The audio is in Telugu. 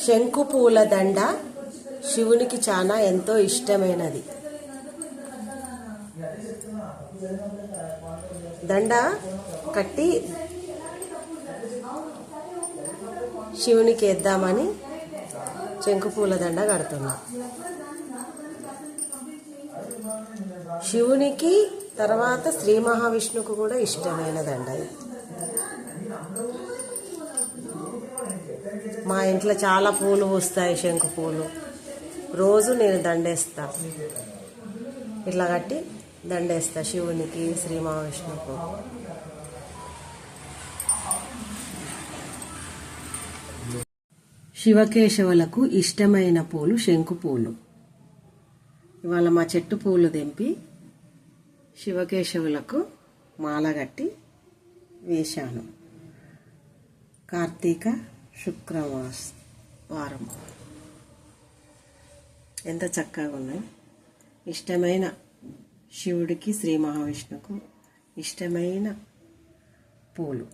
శంకు పూల దండ శివునికి చాలా ఎంతో ఇష్టమైనది. దండ కట్టి శివునికి వేద్దామని శంకు పూల దండ కడుతున్నా. శివునికి తర్వాత శ్రీ మహావిష్ణువుకు కూడా ఇష్టమైన దండ ఇది. మా ఇంట్లో చాలా పూలు పూస్తాయి, శంకు పూలు. రోజు నేను దండేస్తా, ఇట్లా కట్టి దండేస్తా శివునికి, శ్రీ మహావిష్ణువుకు. శివకేశవులకు ఇష్టమైన పూలు శంకు పూలు. ఇవాళ మా చెట్టు పూలు తెంపి శివకేశవులకు మాల కట్టి వేశాను. కార్తీక శుక్రవారం ఎంత చక్కగా ఉన్నాయి. ఇష్టమైన శివుడికి, శ్రీ మహావిష్ణువుకు ఇష్టమైన పూలు.